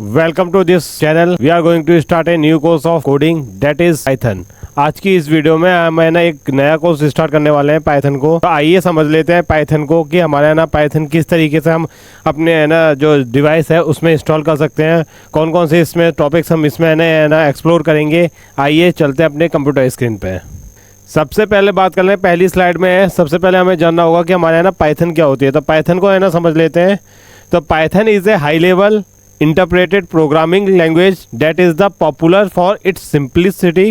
Welcome to this channel. We are going to start a new course of coding that is Python. आज की इस video में मैं ना एक नया कोर्स स्टार्ट करने वाले हैं पाइथन को। तो आइए समझ लेते हैं पाइथन को कि हमारे है ना पाइथन किस तरीके से हम अपने है ना जो डिवाइस है उसमें इंस्टॉल कर सकते हैं, कौन कौन से इसमें टॉपिक्स हम इसमें है ना एक्सप्लोर करेंगे। आइए चलते हैं अपने कंप्यूटर स्क्रीन पे। सबसे पहले बात कर लें, पहली स्लाइड में है, सबसे पहले हमें जानना होगा कि हमारे है ना पाइथन क्या होती है। तो पाइथन को है ना समझ लेते हैं। तो Python is a high level interpreted programming language that is the popular for its simplicity,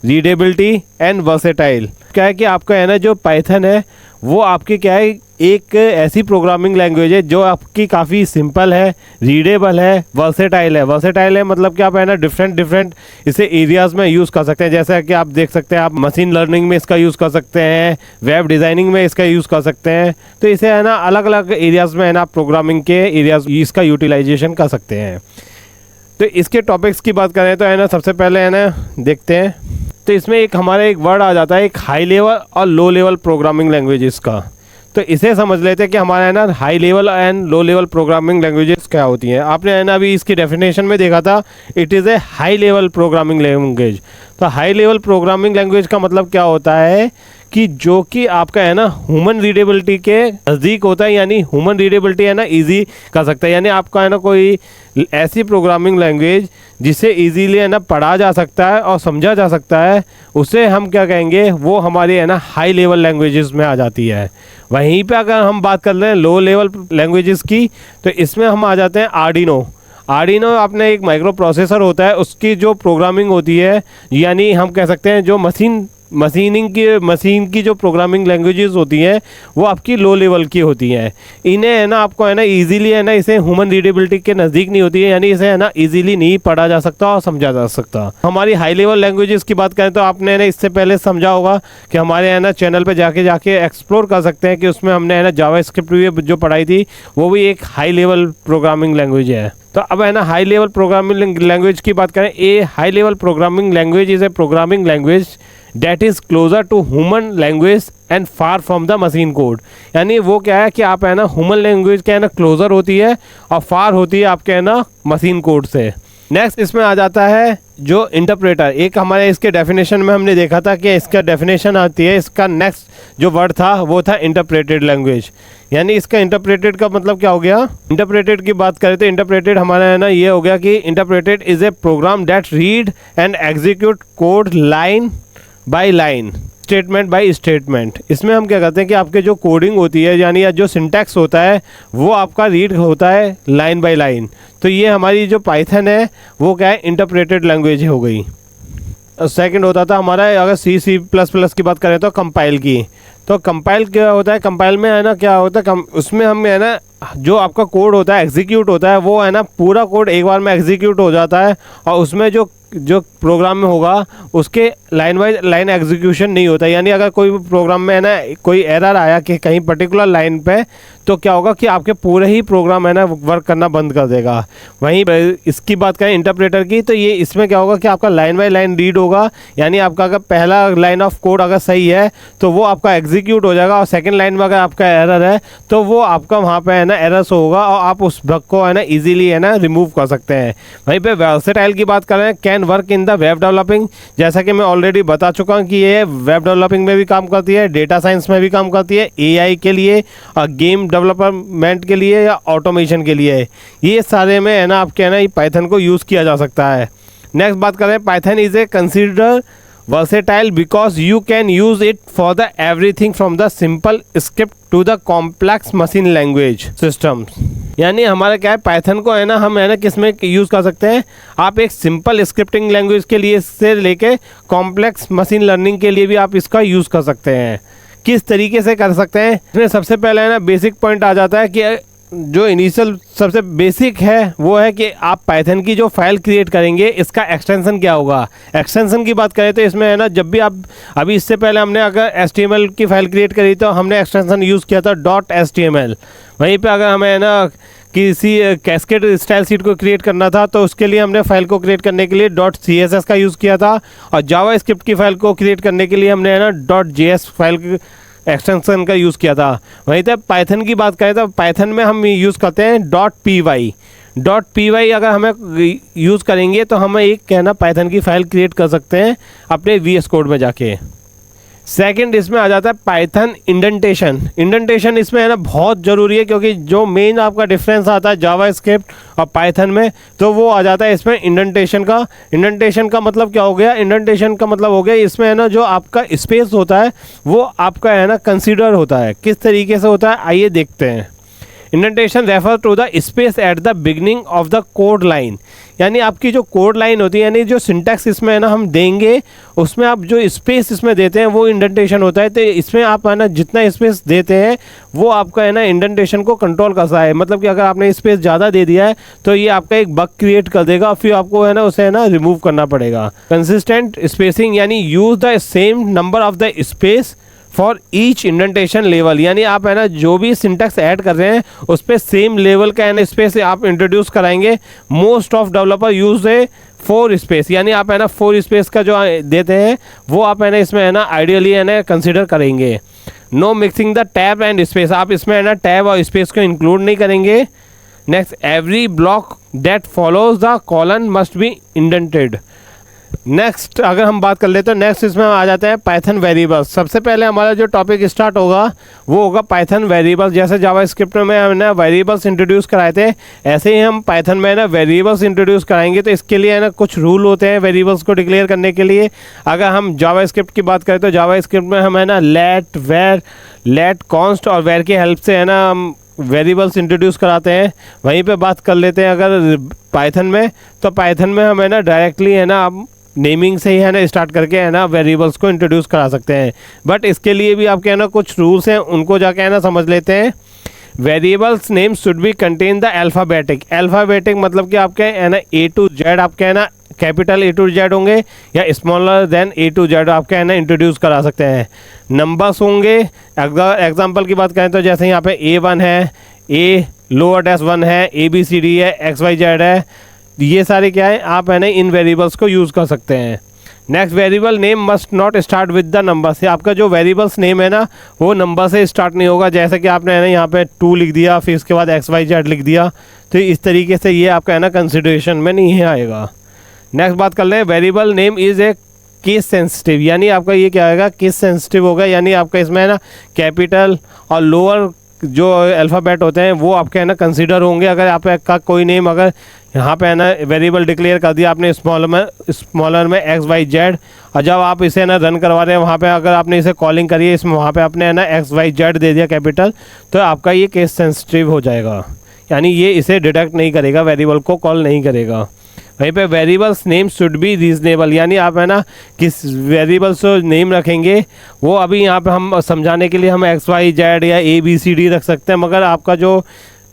readability and versatile। क्या है कि आपका है ना जो पाइथन है वो आपकी क्या है एक ऐसी प्रोग्रामिंग लैंग्वेज है जो आपकी काफ़ी सिंपल है, रीडेबल है, वर्सेटाइल है। वर्सेटाइल है मतलब कि आप है ना डिफरेंट इसे एरियाज़ में यूज़ कर सकते हैं। जैसे कि आप देख सकते हैं, आप मशीन लर्निंग में इसका यूज़ कर सकते हैं, वेब डिज़ाइनिंग में इसका यूज़ कर सकते हैं। तो इसे है ना अलग अलग एरियाज़ में है ना प्रोग्रामिंग के एरियाज इसका यूटिलाइजेशन कर सकते हैं। तो इसके टॉपिक्स की बात करें तो है ना सबसे पहले है ना देखते हैं। तो इसमें एक हमारा एक वर्ड आ जाता है, एक हाई लेवल और लो लेवल प्रोग्रामिंग लैंग्वेजेस का। तो इसे समझ लेते हैं कि हमारा है ना high level and low level programming languages क्या होती हैं। आपने है ना अभी इसकी डेफिनेशन में देखा था, it is a high level programming language. तो हाई लेवल प्रोग्रामिंग लैंग्वेज का मतलब क्या होता है कि जो कि आपका है ना ह्यूमन रीडेबिलिटी के नज़दीक होता है, यानी ह्यूमन रीडेबिलिटी है ना इजी कर सकता है। यानी आपका है ना कोई ऐसी प्रोग्रामिंग लैंग्वेज जिसे इजीली है ना पढ़ा जा सकता है और समझा जा सकता है, उसे हम क्या कहेंगे, वो हमारी है ना हाई लेवल लैंग्वेजेस में आ जाती है। वहीं पे अगर हम बात कर रहे हैं लो लेवल लैंग्वेजेस की, तो इसमें हम आ जाते हैं आर्डिनो अपने एक माइक्रो प्रोसेसर होता है, उसकी जो प्रोग्रामिंग होती है, यानी हम कह सकते हैं जो मशीन की जो प्रोग्रामिंग लैंग्वेजेस होती हैं वो आपकी लो लेवल की होती हैं। इन्हें है ना आपको है ना इजीली है ना इसे ह्यूमन रीडेबिलिटी के नज़दीक नहीं होती है, यानी इसे है ना इजीली नहीं पढ़ा जा सकता और समझा जा सकता। हमारी हाई लेवल लैंग्वेजेस की बात करें तो आपने ना इससे पहले समझा होगा कि हमारे है ना चैनल पे जाके एक्सप्लोर कर सकते हैं कि उसमें हमने है ना जावास्क्रिप्ट भी जो पढ़ाई थी वो भी एक हाई लेवल प्रोग्रामिंग लैंग्वेज है। तो अब है ना हाई लेवल प्रोग्रामिंग लैंग्वेज की बात करें, a high level programming language is a programming language that is closer to human language and far from the machine code. यानी वो क्या है कि आप है ना ह्यूमन लैंग्वेज के है ना क्लोजर होती है और फार होती है आपके है ना मशीन कोड से। नेक्स्ट इसमें आ जाता है जो इंटरप्रेटर। एक हमारे इसके डेफिनेशन में हमने देखा था कि इसका डेफिनेशन आती है, इसका नेक्स्ट जो वर्ड था वो था इंटरप्रेटेड लैंग्वेज। यानी इसका इंटरप्रेटेड का मतलब क्या हो गया। इंटरप्रेटेड की बात करें तो इंटरप्रेटेड हमारा है ना ये हो गया कि interpreted is a program that read and execute code line by line, statement by statement. इसमें हम क्या करते हैं कि आपके जो कोडिंग होती है यानी या जो सिंटैक्स होता है वो आपका रीड होता है लाइन बाय लाइन। तो ये हमारी जो पाइथन है वो क्या है इंटरप्रेटेड लैंग्वेज हो गई। सेकंड होता था हमारा, अगर C++ की बात करें तो कंपाइल की। तो कंपाइल क्या होता है, कंपाइल में है ना क्या होता है, उसमें हम है ना जो आपका कोड होता है एग्जीक्यूट होता है वो है ना पूरा कोड एक बार में एग्जीक्यूट हो जाता है और उसमें जो प्रोग्राम में होगा उसके लाइन बाय लाइन एग्जीक्यूशन नहीं होता। यानी अगर कोई प्रोग्राम में है ना कोई एरर आया कि कहीं पर्टिकुलर लाइन पे, तो क्या होगा कि आपके पूरे ही प्रोग्राम है ना वर्क करना बंद कर देगा। वहीं इसकी बात करें इंटरप्रेटर की, तो ये इसमें क्या होगा कि आपका लाइन बाय लाइन रीड होगा। यानी आपका अगर पहला लाइन ऑफ कोड अगर सही है तो वो आपका एग्जीक्यूट हो जाएगा और सेकेंड लाइन में अगर आपका एरर है तो वो आपका वहाँ पे है ना एरर शो होगा और आप उस बग को है ना इजीली है ना रिमूव कर सकते हैं। वहीं पे वर्सेटाइल की बात करें, can work in the web developing. जैसा कि मैं ऑलरेडी बता चुका हूँ कि ये वेब डेवलपिंग में भी काम करती है, डेटा साइंस में भी काम करती है, AI के लिए और गेम डेवलपमेंट के लिए या ऑटोमेशन के लिए, ये सारे में है ना आपके है ना पाइथन को यूज़ किया जा सकता है। नेक्स्ट बात करें, Python is a consider versatile because you can use it for the everything from the simple script to the complex machine language systems। यानी हमारा क्या है पाइथन को है ना हम है ना किस में यूज़ कर सकते हैं, आप एक सिंपल स्क्रिप्टिंग लैंग्वेज के लिए से लेके कॉम्प्लेक्स मशीन लर्निंग के लिए भी आप इसका यूज़ कर सकते हैं। किस तरीके से कर सकते हैं, इसमें सबसे पहले है ना बेसिक पॉइंट आ जाता है कि जो इनिशियल सबसे बेसिक है वो है कि आप पाइथन की जो फाइल क्रिएट करेंगे इसका एक्सटेंशन क्या होगा। एक्सटेंशन की बात करें तो इसमें है ना जब भी आप अभी इससे पहले हमने अगर HTML की फाइल क्रिएट करी तो हमने एक्सटेंशन यूज़ किया था .html। वहीं पे अगर हमें है ना किसी कैस्केड स्टाइल शीट को क्रिएट करना था तो उसके लिए हमने फाइल को क्रिएट करने के लिए .css का यूज़ किया था और जावास्क्रिप्ट की फाइल को क्रिएट करने के लिए हमने है ना .js फाइल एक्सटेंशन का यूज़ किया था। वहीं तक पाइथन की बात करें तो पाइथन में हम यूज़ करते हैं .py। .py अगर हमें यूज़ करेंगे तो हमें एक कहना पाइथन की फ़ाइल क्रिएट कर सकते हैं अपने VS कोड में जाके। सेकंड इसमें आ जाता है पाइथन इंडेंटेशन। इंडेंटेशन इसमें है ना बहुत ज़रूरी है, क्योंकि जो मेन आपका डिफरेंस आता है जावास्क्रिप्ट और पाइथन में, तो वो आ जाता है इसमें इंडेंटेशन का। इंडेंटेशन का मतलब क्या हो गया? इंडेंटेशन का मतलब हो गया इसमें है ना जो आपका स्पेस होता है वो आपका है ना कंसीडर होता है। किस तरीके से होता है आइए देखते हैं। Indentation refer to the space at the beginning of the code line, यानी आपकी जो कोड लाइन होती है, यानी जो सिंटैक्स इसमें है ना हम देंगे उसमें आप जो स्पेस इसमें देते हैं वो इंडेंटेशन होता है। तो इसमें आप है ना जितना स्पेस देते हैं वो आपका है ना इंडेंटेशन को कंट्रोल करता है। मतलब कि अगर आपने स्पेस ज़्यादा दे दिया है तो ये आपका एक बग क्रिएट कर देगा, फिर आपको है ना उसे है ना रिमूव करना पड़ेगा। कंसिस्टेंट स्पेसिंग यानी use the same number of the space for each indentation level, यानी आप है ना जो भी सिंटैक्स ऐड कर रहे हैं उस पर सेम लेवल का है ना स्पेस आप इंट्रोड्यूस कराएंगे। Most of developer use A 4 space, यानी आप है ना 4 स्पेस का जो देते हैं वो आप है ना इसमें है ना आइडियली है ना कंसिडर करेंगे। No mixing the tab and space, आप इसमें है ना टैब और स्पेस को इंक्लूड नहीं करेंगे। Next, every block that follows the colon must be indented. Next अगर हम बात कर लेते हैं, नेक्स्ट इसमें आ जाते हैं पाइथन वेरिएबल्स। सबसे पहले हमारा जो टॉपिक स्टार्ट होगा वो होगा पाइथन वेरिएबल्स। जैसे जावास्क्रिप्ट में हमने वेरिएबल्स इंट्रोड्यूस कराए थे, ऐसे ही हम पाइथन में ना वेरिएबल्स इंट्रोड्यूस कराएंगे। तो इसके लिए है ना कुछ रूल होते हैं वेरिएबल्स को डिक्लेयर करने के लिए। अगर हम जावास्क्रिप्ट की बात करें तो जावास्क्रिप्ट में हम है ना लेट, वेर, लेट, कॉन्स्ट और वेर की हेल्प से है ना हम वेरिएबल्स इंट्रोड्यूस कराते हैं। वहीं पे बात कर लेते हैं अगर पाइथन में, तो पाइथन में हम है ना डायरेक्टली है ना आप नेमिंग से ही है ना स्टार्ट करके है ना वेरिएबल्स को इंट्रोड्यूस करा सकते हैं। बट इसके लिए भी आपके है ना कुछ रूल्स हैं, उनको जाके है ना समझ लेते हैं। Variables name should be contain the alphabetic. Alphabetic मतलब कि आपके है ना A to Z आपके है ना कैपिटल A to Z होंगे या smaller than A to Z आपके है ना इंट्रोड्यूस करा सकते हैं। नंबर्स होंगे, एग्जांपल की बात करें तो जैसे यहाँ पे A1 है, A लोअर डैश 1 है, ABCD है, XYZ है, ये सारे क्या है आप है ना इन वेरिएबल्स को यूज़ कर सकते हैं। Next, variable name must not start with the number से। आपका जो वेरिएबल्स नेम है ना वो नंबर से स्टार्ट नहीं होगा। जैसे कि आपने है ना यहाँ पे 2 लिख दिया फिर इसके बाद XYZ लिख दिया, तो इस तरीके से ये आपका है ना कंसिडरेशन में नहीं आएगा। नेक्स्ट बात कर लें, variable name is a case sensitive, यानी आपका ये क्या आएगा केस सेंसिटिव होगा। यानी आपका इसमें है ना कैपिटल और लोअर जो अल्फ़ाबेट होते हैं वो आपके है ना कंसीडर होंगे। अगर आपका कोई नेम अगर यहाँ पे है ना वेरिएबल डिक्लेयर कर दिया आपने स्मॉलर में XYZ, और जब आप इसे ना रन करवा रहे हैं वहाँ पे अगर आपने इसे कॉलिंग करी है इसमें वहाँ पे आपने है ना XYZ दे दिया कैपिटल, तो आपका ये केस सेंसिटिव हो जाएगा, यानी ये इसे डिटेक्ट नहीं करेगा, वेरिएबल को कॉल नहीं करेगा। वहीं पे variables name should be reasonable, यानी आप है ना किस वेरिएबल्स को नेम रखेंगे वो अभी यहाँ पे हम समझाने के लिए हम XYZ या ABCD रख सकते हैं, मगर आपका जो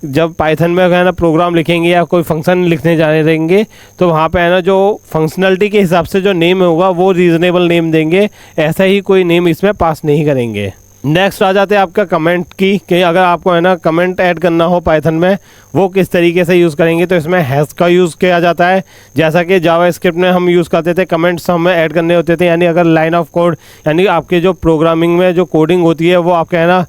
जब पाइथन में है ना प्रोग्राम लिखेंगे या कोई फंक्शन लिखने जाने देंगे तो वहाँ पे है ना जो फंक्शनलिटी के हिसाब से जो नेम होगा वो रीजनेबल नेम देंगे, ऐसा ही कोई नेम इसमें पास नहीं करेंगे। नेक्स्ट आ जाते हैं आपका कमेंट की, कि अगर आपको है ना कमेंट ऐड करना हो पाइथन में वो किस तरीके से यूज़ करेंगे, तो इसमें हैश का यूज़ किया जाता है। जैसा कि जावास्क्रिप्ट में हम यूज़ करते थे, कमेंट्स हमें ऐड करने होते थे, यानी अगर लाइन ऑफ कोड यानी आपके जो प्रोग्रामिंग में जो कोडिंग होती है वो आपके है ना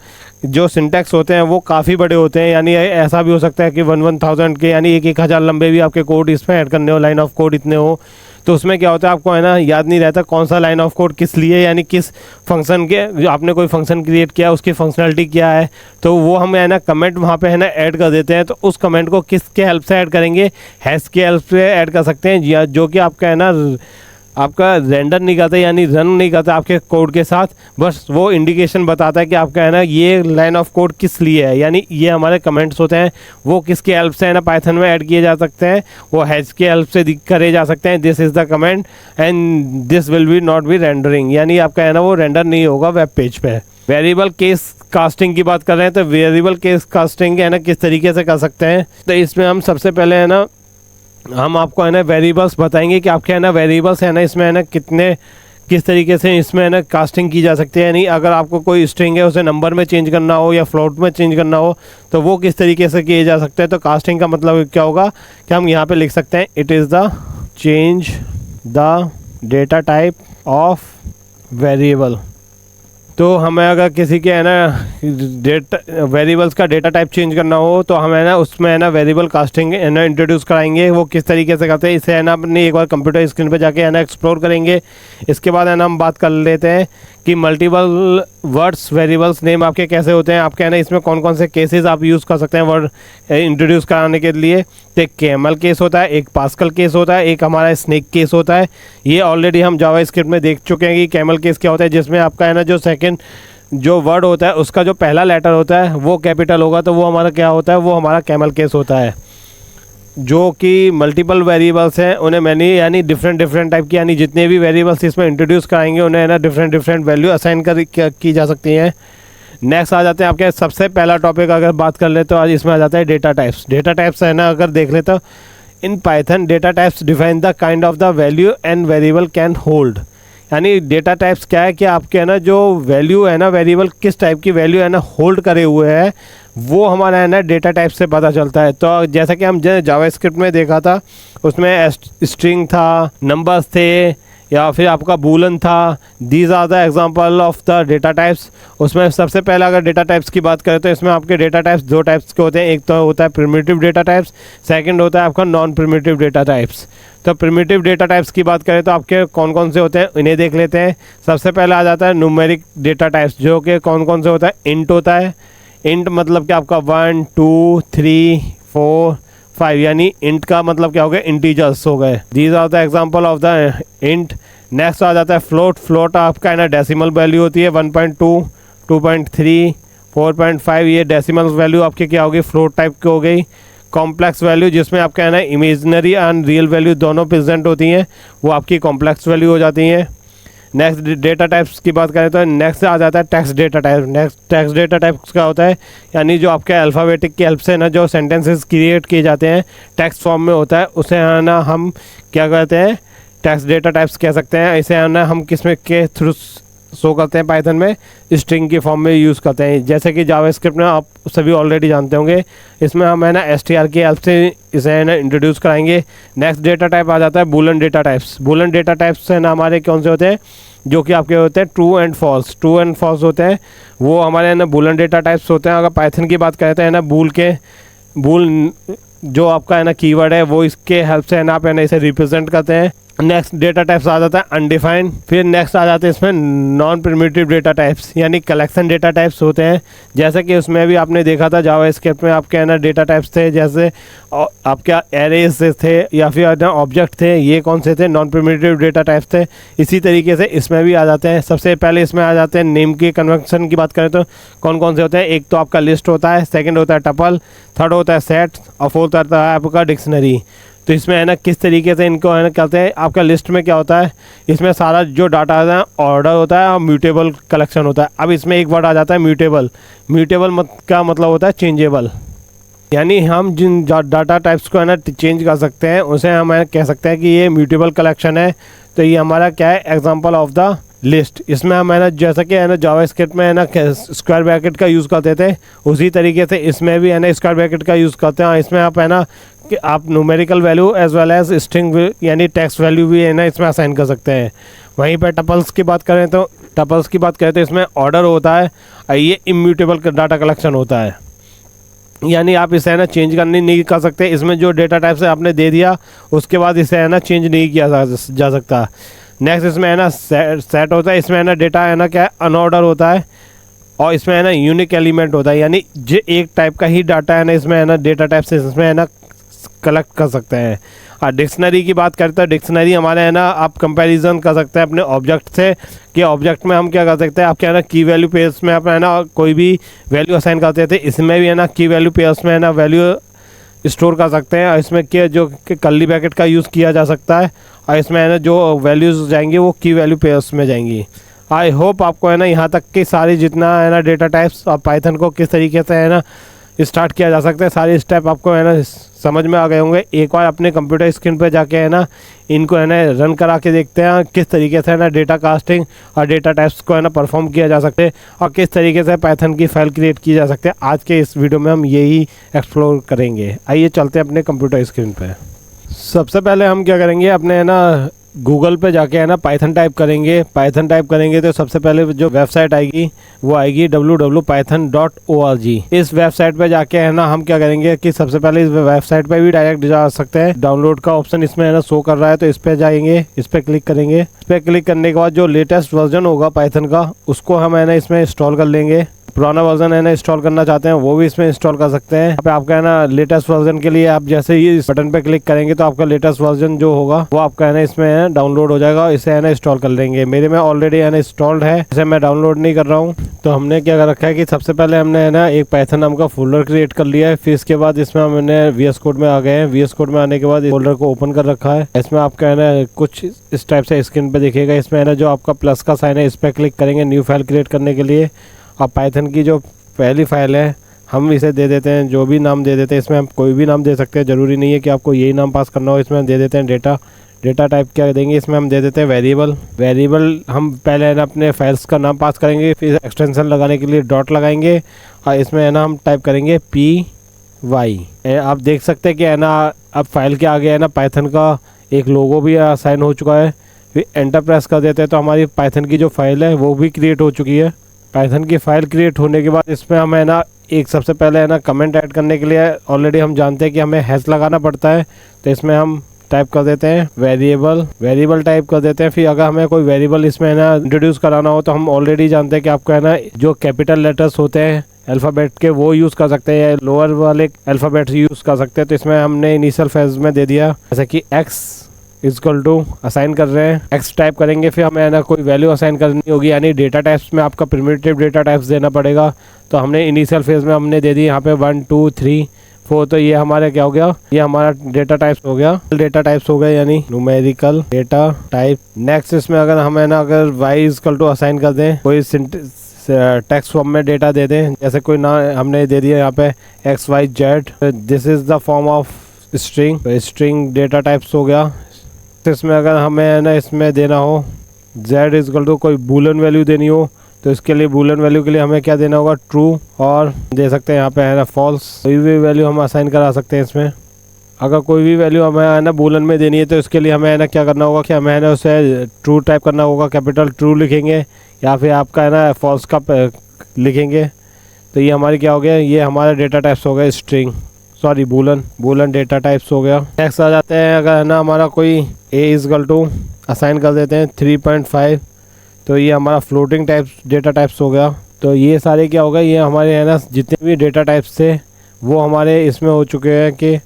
जो सिंटैक्स होते हैं वो काफ़ी बड़े होते हैं, यानी ऐसा भी हो सकता है कि 1000 के यानी 1000 लंबे भी आपके कोड इसमें ऐड करने हो, लाइन ऑफ कोड इतने हो, तो उसमें क्या होता है आपको है ना याद नहीं रहता कौन सा लाइन ऑफ कोड किस लिए, यानी किस फंक्शन के जो आपने कोई फंक्शन क्रिएट किया उसकी फंक्शनलिटी क्या है, तो वो हम है ना कमेंट वहाँ पे है ना ऐड कर देते हैं। तो उस कमेंट को किसके हेल्प से ऐड करेंगे, हैश के हेल्प से ऐड कर सकते हैं, जो कि आपका है ना आपका रेंडर नहीं करता यानी रन नहीं करता आपके कोड के साथ, बस वो इंडिकेशन बताता है कि आपका है ना ये लाइन ऑफ कोड किस लिए है, यानी ये हमारे कमेंट्स होते हैं वो किसके हेल्प से है ना पाइथन में ऐड किए जा सकते हैं, वो हैश के हेल्प से करे जा सकते हैं। This is the comment and this will be not be rendering, यानी आपका है ना वो रेंडर नहीं होगा वेब पेज पे। वेरिएबल केस कास्टिंग की बात कर रहे हैं, तो वेरिएबल केस कास्टिंग है ना किस तरीके से कर सकते हैं, तो इसमें हम सबसे पहले है ना हम आपको है ना वेरिएबल्स बताएंगे कि आपके है ना वेरिएबल्स है ना इसमें है ना किस तरीके से इसमें है ना कास्टिंग की जा सकती है। यानी अगर आपको कोई स्ट्रिंग है उसे नंबर में चेंज करना हो या फ्लोट में चेंज करना हो तो वो किस तरीके से किए जा सकते हैं। तो कास्टिंग का मतलब क्या होगा कि हम यहाँ पे लिख सकते हैं it is the change the data type of variable, तो हमें अगर किसी के है ना डेटा वेरिएबल्स का डेटा टाइप चेंज करना हो तो हम है ना उसमें है ना वेरिएबल कास्टिंग है ना इंट्रोड्यूस कराएंगे। वो किस तरीके से करते हैं इसे है ना अपनी एक बार कंप्यूटर स्क्रीन पे जाके है ना एक्सप्लोर करेंगे। इसके बाद है ना हम बात कर लेते हैं कि मल्टीपल वर्ड्स वेरिएबल्स नेम आपके कैसे होते हैं, आपके है ना इसमें कौन कौन से केसेस आप यूज़ कर सकते हैं वर्ड इंट्रोड्यूस कराने के लिए। तो एक कैमल केस होता है, एक पास्कल केस होता है, एक हमारा स्नेक केस होता है। ये ऑलरेडी हम जावा स्क्रिप्ट में देख चुके हैं कि कैमल केस क्या होता है, जिसमें आपका है ना जो सेकंड जो वर्ड होता है उसका जो पहला लेटर होता है वो कैपिटल होगा, तो वो हमारा क्या होता है, वो हमारा कैमल केस होता है। जो कि मल्टीपल वेरिएबल्स हैं उन्हें मैंने यानी डिफरेंट टाइप की यानी जितने भी वेरिएबल्स इसमें इंट्रोड्यूस कराएंगे उन्हें है ना डिफरेंट वैल्यू असाइन की जा सकती हैं। नेक्स्ट आ जाते हैं आपके सबसे पहला टॉपिक अगर बात कर ले तो आज इसमें आ जाता है डेटा टाइप्स। डेटा टाइप्स है ना अगर देख ले तो in Python data types define the kind of the value and variable can hold. यानी डेटा टाइप्स क्या है कि आपके है ना जो वैल्यू है ना वेरिएबल किस टाइप की वैल्यू है ना होल्ड करे हुए है वो हमारा है ना डेटा टाइप से पता चलता है। तो जैसा कि हम जावास्क्रिप्ट में देखा था उसमें स्ट्रिंग था, नंबर्स थे या फिर आपका बूलन था। These are the example of the data types. उसमें सबसे पहला अगर डेटा टाइप्स की बात करें तो इसमें आपके डेटा टाइप्स दो टाइप्स के होते हैं। एक तो होता है प्रिमिटिव डेटा टाइप्स, सेकंड होता है आपका नॉन प्रिमिटिव डेटा टाइप्स। तो प्रिमिटिव डेटा टाइप्स की बात करें तो आपके कौन कौन से होते हैं इन्हें देख लेते हैं। सबसे पहला आ जाता है न्यूमेरिक डेटा टाइप्स, जो कि कौन कौन से होता है। इंट होता है, इंट मतलब कि आपका 1 2 3 4 5 यानी इंट का मतलब क्या हो गया, इंटीजर्स हो गए। These are the example of the int. Next आ जाता है फ्लोट। फ्लोट आपका है ना डेसिमल वैल्यू होती है 1.2 2.3 4.5 ये डेसिमल वैल्यू आपकी क्या होगी, फ्लोट टाइप की हो गई। कॉम्प्लेक्स वैल्यू जिसमें आपका है ना इमेजनरी एंड रियल वैल्यू दोनों प्रेजेंट होती हैं वो आपकी कॉम्प्लेक्स वैल्यू हो जाती हैं। नेक्स्ट डेटा टाइप्स की बात करें तो नेक्स्ट आ जाता है text data type. Next text data types का होता है यानी जो आपके अल्फ़ाबेटिक की हेल्प से ना जो सेंटेंसेस क्रिएट किए जाते हैं टेक्स्ट फॉर्म में होता है, उसे है ना हम क्या कहते हैं, टेक्स्ट डेटा टाइप्स कह सकते हैं। इसे है ना हम किस में के थ्रू शो करते हैं, पाइथन में स्ट्रिंग की फॉर्म में यूज़ करते हैं। जैसे कि जावास्क्रिप्ट में आप सभी ऑलरेडी जानते होंगे, इसमें हम है ना str की हेल्प से इसे है ना इंट्रोड्यूस कराएंगे। नेक्स्ट डेटा टाइप आ जाता है Boolean data types. Boolean data types है ना हमारे कौन से होते हैं, जो कि आपके होते हैं true and false. True and false होते हैं वो हमारे है ना बूलन डेटा टाइप्स होते हैं। अगर पाइथन की बात करें तो है ना बूल जो आपका है ना कीवर्ड है वो इसके हेल्प से है ना आप है ना इसे रिप्रेजेंट करते हैं। नेक्स्ट डेटा टाइप्स आ जाता है अनडिफाइंड। फिर नेक्स्ट आ जाते हैं इसमें नॉन प्रिमिटिव डेटा टाइप्स यानी कलेक्शन डेटा टाइप्स होते हैं। जैसे कि उसमें भी आपने देखा था जावास्क्रिप्ट में आपके है ना डेटा टाइप्स थे, जैसे आपके एरेज थे या फिर ऑब्जेक्ट थे, ये कौन से थे, नॉन प्रिमिटिव डेटा टाइप्स थे। इसी तरीके से इसमें भी आ जाते हैं। सबसे पहले इसमें आ जाते हैं नेम के कन्वेंशन की बात करें तो कौन कौन से होते हैं। एक तो आपका लिस्ट होता है, सेकेंड होता है टपल, थर्ड होता है सेट और फोर्थ होता है आपका डिक्शनरी। तो इसमें है ना किस तरीके से इनको है ना कहते हैं, आपका लिस्ट में क्या होता है, इसमें सारा जो डाटा है ऑर्डर होता है और म्यूटेबल कलेक्शन होता है। अब इसमें एक वर्ड आ जाता है म्यूटेबल। म्यूटेबल का मतलब होता है चेंजेबल, यानी हम जिन डाटा टाइप्स को है ना चेंज कर सकते हैं उसे हम कह सकते हैं कि ये म्यूटेबल कलेक्शन है। तो ये हमारा क्या है, एग्जांपल ऑफ द लिस्ट। इसमें हम है ना जैसा कि है ना जावास्क्रिप्ट में है ना स्क्वायर ब्रैकेट का यूज़ करते थे, उसी तरीके से इसमें भी है ना स्क्वायर ब्रैकेट का यूज़ करते हैं। इसमें आप है ना कि आप numerical value as well as string यानी टेक्स्ट वैल्यू भी है ना इसमें असाइन कर सकते हैं। वहीं पर टपल्स की बात करें तो इसमें ऑर्डर होता है और ये इम्यूटेबल डाटा कलेक्शन होता है, यानी आप इसे है ना चेंज करने नहीं कर सकते। इसमें जो डेटा टाइप से आपने दे दिया उसके बाद इसे है ना चेंज नहीं किया जा सकता। नेक्स्ट इसमें है ना सेट होता है। इसमें है ना डेटा है ना क्या अनऑर्डर होता है और इसमें है ना यूनिक एलिमेंट होता है, यानी जो एक टाइप का ही डाटा है ना इसमें है ना डेटा टाइप से इसमें है ना कलेक्ट कर सकते हैं। और डिक्शनरी की बात करते हैं, डिक्शनरी हमारे है ना आप कंपैरिजन कर सकते हैं अपने ऑब्जेक्ट से कि ऑब्जेक्ट में हम क्या कर सकते हैं, आप क्या है ना की वैल्यू पेयर्स में आप है ना कोई भी वैल्यू असाइन करते थे, इसमें भी है ना की वैल्यू पेयर्स में है ना वैल्यू स्टोर कर सकते हैं। और इसमें क्या जो कर्ली ब्रैकेट का यूज़ किया जा सकता है और इसमें है ना जो वैल्यूज़ जाएंगी वो की वैल्यू पेयर्स में जाएंगी। आई होप आपको है ना यहाँ तक की सारी जितना है ना डेटा टाइप्स और पाइथन को किस तरीके से है ना स्टार्ट किया जा सकता है, सारे स्टेप आपको है ना समझ में आ गए होंगे। एक बार अपने कंप्यूटर स्क्रीन पर जाके है ना इनको है ना रन करा के देखते हैं किस तरीके से है ना डेटा कास्टिंग और डेटा टाइप्स को है ना परफॉर्म किया जा सकते हैं और किस तरीके से पाइथन की फाइल क्रिएट की जा सकती है। आज के इस वीडियो में हम यही एक्सप्लोर करेंगे। आइए चलते हैं अपने कंप्यूटर स्क्रीन पर। सबसे पहले हम क्या करेंगे, अपने है ना गूगल पे जाके है ना पाइथन टाइप करेंगे तो सबसे पहले जो वेबसाइट आएगी वो आएगी www.python.org। इस वेबसाइट पे जाके है ना हम क्या करेंगे कि सबसे पहले इस वेबसाइट पे भी डायरेक्ट जा सकते हैं। डाउनलोड का ऑप्शन इसमें है ना शो कर रहा है, तो इस पे जाएंगे, इस पे क्लिक करेंगे। इस पे क्लिक करने के बाद जो लेटेस्ट वर्जन होगा पाइथन का उसको हम है ना इसमें इंस्टॉल कर लेंगे। पुराना वर्जन है ना इंस्टॉल करना चाहते हैं वो भी इसमें इंस्टॉल कर सकते हैं। यहाँ पे आपका है ना लेटेस्ट वर्जन के लिए आप जैसे ही इस बटन पे क्लिक करेंगे तो आपका लेटेस्ट वर्जन जो होगा वो आपका है ना इसमें है डाउनलोड हो जाएगा। इसे है ना इंस्टॉल कर लेंगे। मेरे में ऑलरेडी है ना इंस्टॉल्ड है, इसे मैं डाउनलोड नहीं कर रहा हूँ। तो हमने क्या कर रखा है कि सबसे पहले हमने है ना एक पाइथन नाम का फोल्डर क्रिएट कर लिया है। फिर इसके बाद इसमें हमने VS कोड में आ गए हैं। VS कोड में आने के बाद फोल्डर को ओपन कर रखा है। इसमें आपका है ना कुछ इस टाइप से स्क्रीन पे दिखेगा। इसमें है ना जो आपका प्लस का साइन है इस पर क्लिक करेंगे न्यू फाइल क्रिएट करने के लिए। अब पाइथन की जो पहली फाइल है हम इसे दे देते हैं, जो भी नाम दे देते हैं। इसमें हम कोई भी नाम दे सकते हैं, ज़रूरी नहीं है कि आपको यही नाम पास करना हो। इसमें हम दे देते हैं डेटा टाइप क्या देंगे, इसमें हम दे देते हैं वेरिएबल। हम पहले है ना अपने फाइल्स का नाम पास करेंगे, फिर एक्सटेंशन लगाने के लिए डॉट लगाएंगे और इसमें है ना हम टाइप करेंगे py। आप देख सकते हैं कि है ना अब फाइल के आगे है ना पाइथन का एक लोगो भी असाइन हो चुका है। फिर एंटर प्रेस कर देते हैं तो हमारी पाइथन की जो फाइल है वो भी क्रिएट हो चुकी है। पाइथन की फाइल क्रिएट होने के बाद इसमें हम है ना एक सबसे पहले है ना कमेंट ऐड करने के लिए ऑलरेडी हम जानते हैं कि हमें हैश लगाना पड़ता है। तो इसमें हम टाइप कर देते हैं वेरिएबल टाइप कर देते हैं। फिर अगर हमें कोई वेरिएबल इसमें है ना इंट्रोड्यूस कराना हो तो हम ऑलरेडी जानते हैं कि आपको है ना जो कैपिटल लेटर्स होते हैं अल्फ़ाबेट के वो यूज़ कर सकते हैं या लोअर वाले अल्फ़ाबेट यूज़ कर सकते हैं। तो इसमें हमने इनिशियल फेज में दे दिया जैसे कि x इक्वल टू असाइन कर रहे हैं, x टाइप करेंगे। फिर हमें है ना कोई वैल्यू असाइन करनी होगी, यानी डेटा टाइप्स में आपका प्रिमिटिव डेटा टाइप्स देना पड़ेगा। तो हमने इनिशियल फेज में हमने दे दी यहाँ पे 1 2 3 4। तो ये हमारे क्या हो गया, ये हमारा डेटा टाइप्स हो गया, यानी न्यूमेरिकल डेटा टाइप। नेक्स्ट इसमें अगर हम है ना अगर y इक्वल टू असाइन कर दें, कोई टेक्स्ट फॉर्म में डेटा दे दें, जैसे कोई ना हमने दे दिया यहाँ पे XYZ, this is the form of string data types हो गया। इसमें अगर हमें है ना इसमें देना हो z इक्वल टू कोई बूलन वैल्यू देनी हो तो इसके लिए बूलन वैल्यू के लिए हमें क्या देना होगा, ट्रू, और दे सकते हैं यहाँ पे है ना फॉल्स। कोई भी वैल्यू हम असाइन करा सकते हैं इसमें। अगर कोई भी वैल्यू हमें है ना बूलन में देनी है तो इसके लिए हमें है ना क्या करना होगा कि हमें है ना उसे ट्रू टाइप करना होगा, कैपिटल ट्रू लिखेंगे, या फिर आपका है ना फॉल्स का लिखेंगे। तो ये हमारी क्या हो गया, ये हमारा डेटा टाइप्स हो गया बूलन डेटा टाइप्स हो गया। नेक्स्ट आ जाते हैं, अगर है ना हमारा कोई a इक्वल टू असाइन कर देते हैं 3.5, तो ये हमारा फ्लोटिंग टाइप्स डेटा टाइप्स हो गया। तो ये सारे क्या हो गए, ये हमारे है ना जितने भी डेटा टाइप्स थे वो हमारे इसमें हो चुके हैं। कि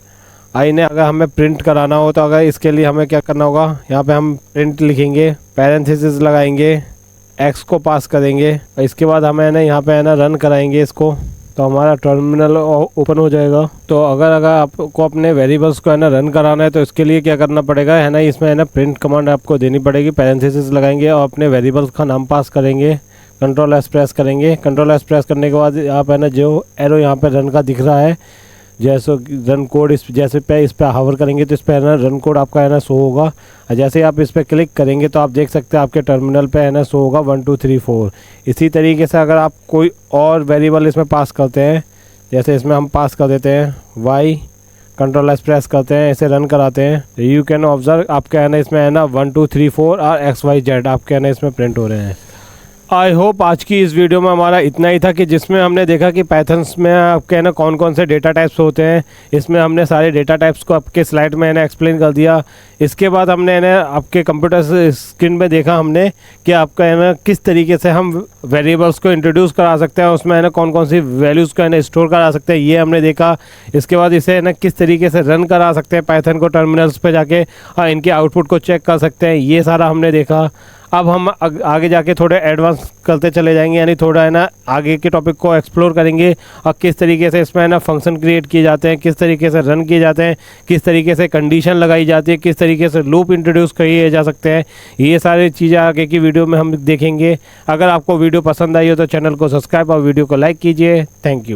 ने अगर हमें प्रिंट कराना हो तो अगर इसके लिए हमें क्या करना होगा, यहाँ पे हम प्रिंट लिखेंगे, पैरेंथेसिस लगाएंगे, x को पास करेंगे, और इसके बाद हमें है ना यहाँ पे है ना रन कराएंगे इसको, तो हमारा टर्मिनल ओपन हो जाएगा। तो अगर आपको अपने वेरिएबल्स को है ना रन कराना है तो इसके लिए क्या करना पड़ेगा है ना, इसमें है ना प्रिंट कमांड आपको देनी पड़ेगी, पैरेंथेसिस लगाएंगे और अपने वेरिएबल्स का नाम पास करेंगे, कंट्रोल-S प्रेस करेंगे। कंट्रोल-S प्रेस करने के बाद आप है ना जो एरो यहाँ पे रन का दिख रहा है, जैसे रन कोड इस पर हावर करेंगे तो इस पर है ना रन कोड आपका है ना शो होगा। और जैसे आप इस पर क्लिक करेंगे तो आप देख सकते हैं आपके टर्मिनल पे है ना शो होगा 1 2 3 4। इसी तरीके से अगर आप कोई और वेरिएबल इसमें पास करते हैं, जैसे इसमें हम पास कर देते हैं y, कंट्रोल-S प्रेस करते हैं, इसे रन कराते हैं, यू कैन ऑब्जर्व आपका है ना इसमें है ना 1 2 3 4 और XYZ आपके है ना इसमें प्रिंट हो रहे हैं। आई होप आज की इस वीडियो में हमारा इतना ही था, कि जिसमें हमने देखा कि पाइथन्स में आपके है ना कौन कौन से डेटा टाइप्स होते हैं। इसमें हमने सारे डेटा टाइप्स को आपके स्लाइड में है ना एक्सप्लेन कर दिया। इसके बाद हमने है ना आपके कंप्यूटर स्क्रीन में देखा हमने कि आपका है ना किस तरीके से हम वेरिएबल्स को इंट्रोड्यूस करा सकते हैं, उसमें है ना कौन कौन सी वैल्यूज़ को है ना स्टोर करा सकते हैं, ये हमने देखा। इसके बाद इसे है ना किस तरीके से रन करा सकते हैं पाइथन को टर्मिनल्स पर जाके, और इनके आउटपुट को चेक कर सकते हैं, ये सारा हमने देखा। अब हम आगे जाके थोड़े एडवांस करते चले जाएंगे, यानी थोड़ा है ना आगे के टॉपिक को एक्सप्लोर करेंगे और किस तरीके से इसमें है ना फंक्शन क्रिएट किए जाते हैं, किस तरीके से रन किए जाते हैं, किस तरीके से कंडीशन लगाई जाती है, किस तरीके से लूप इंट्रोड्यूस किए जा सकते हैं। ये सारी चीज़ें आगे की वीडियो में हम देखेंगे। अगर आपको वीडियो पसंद आई हो तो चैनल को सब्सक्राइब और वीडियो को लाइक कीजिए। Thank you.